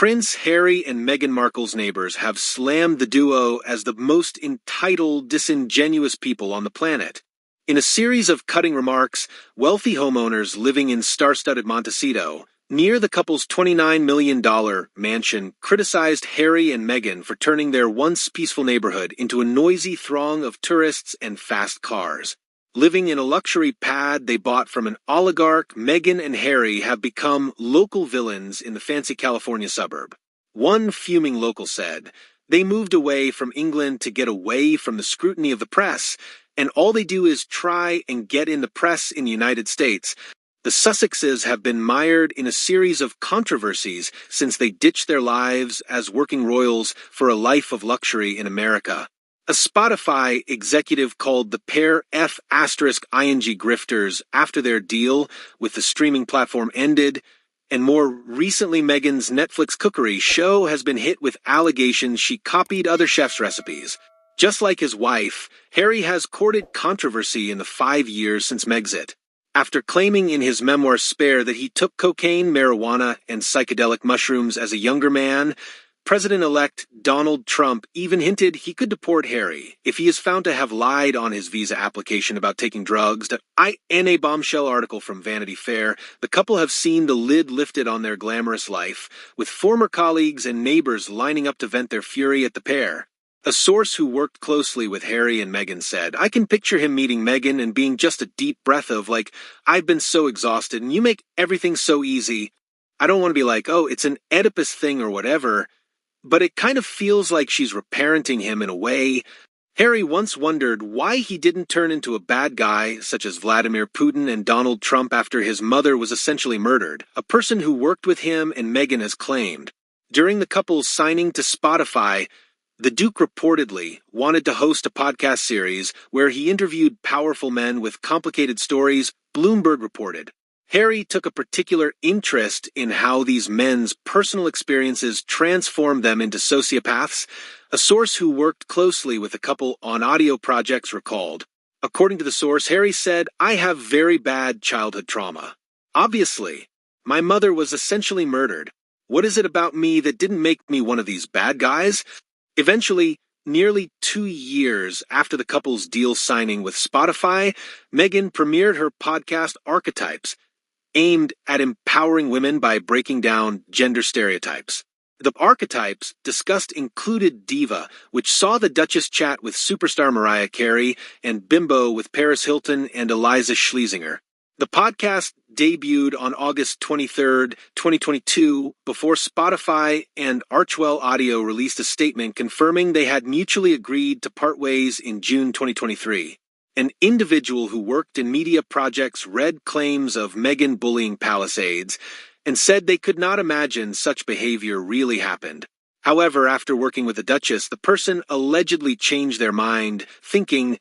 Prince Harry and Meghan Markle's neighbors have slammed the duo as the most entitled, disingenuous people on the planet. In a series of cutting remarks, wealthy homeowners living in star-studded Montecito, near the couple's $29 million mansion, criticized Harry and Meghan for turning their once peaceful neighborhood into a noisy throng of tourists and fast cars. Living in a luxury pad they bought from an oligarch, Meghan and Harry have become local villains in the fancy California suburb. One fuming local said, "They moved away from England to get away from the scrutiny of the press, and all they do is try and get in the press in the United States. The Sussexes have been mired in a series of controversies since they ditched their lives as working royals for a life of luxury in America." A Spotify executive called the pair F***ing grifters after their deal with the streaming platform ended, and more recently Meghan's Netflix cookery show has been hit with allegations she copied other chefs' recipes. Just like his wife, Harry has courted controversy in the 5 years since Megxit. After claiming in his memoir Spare that he took cocaine, marijuana, and psychedelic mushrooms as a younger man, President-elect Donald Trump even hinted he could deport Harry if he is found to have lied on his visa application about taking drugs. In a bombshell article from Vanity Fair, the couple have seen the lid lifted on their glamorous life, with former colleagues and neighbors lining up to vent their fury at the pair. A source who worked closely with Harry and Meghan said, "I can picture him meeting Meghan and being just a deep breath of, like, I've been so exhausted and you make everything so easy. I don't want to be like, oh, it's an Oedipus thing or whatever, but it kind of feels like she's reparenting him in a way." Harry once wondered why he didn't turn into a bad guy, such as Vladimir Putin and Donald Trump after his mother was essentially murdered, a person who worked with him and Meghan has claimed. During the couple's signing to Spotify, the Duke reportedly wanted to host a podcast series where he interviewed powerful men with complicated stories, Bloomberg reported. Harry took a particular interest in how these men's personal experiences transformed them into sociopaths, a source who worked closely with the couple on audio projects recalled. According to the source, Harry said, "I have very bad childhood trauma. Obviously, my mother was essentially murdered. What is it about me that didn't make me one of these bad guys?" Eventually, nearly 2 years after the couple's deal signing with Spotify, Meghan premiered her podcast Archetypes, aimed at empowering women by breaking down gender stereotypes. The archetypes discussed included Diva, which saw the Duchess chat with superstar Mariah Carey, and Bimbo with Paris Hilton and Eliza Schlesinger. The podcast debuted on August 23, 2022, before Spotify and Archwell Audio released a statement confirming they had mutually agreed to part ways in June 2023. An individual who worked in media projects read claims of Meghan bullying Palisades and said they could not imagine such behavior really happened. However, after working with the Duchess, the person allegedly changed their mind, thinking,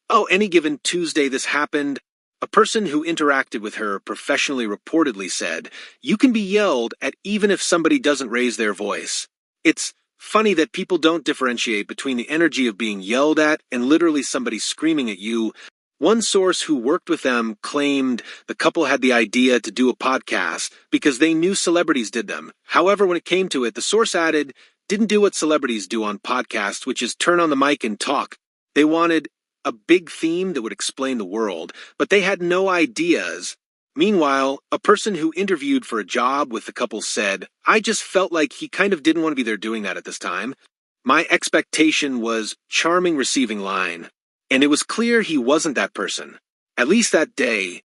"Oh, any given Tuesday this happened." A person who interacted with her professionally reportedly said, "You can be yelled at even if somebody doesn't raise their voice. It's funny that people don't differentiate between the energy of being yelled at and literally somebody screaming at you." One source who worked with them claimed the couple had the idea to do a podcast because they knew celebrities did them. However, when it came to it, the source added, didn't do what celebrities do on podcasts, which is turn on the mic and talk. They wanted a big theme that would explain the world, but they had no ideas. Meanwhile, a person who interviewed for a job with the couple said, "I just felt like he kind of didn't want to be there doing that at this time. My expectation was charming receiving line. And it was clear he wasn't that person. At least that day,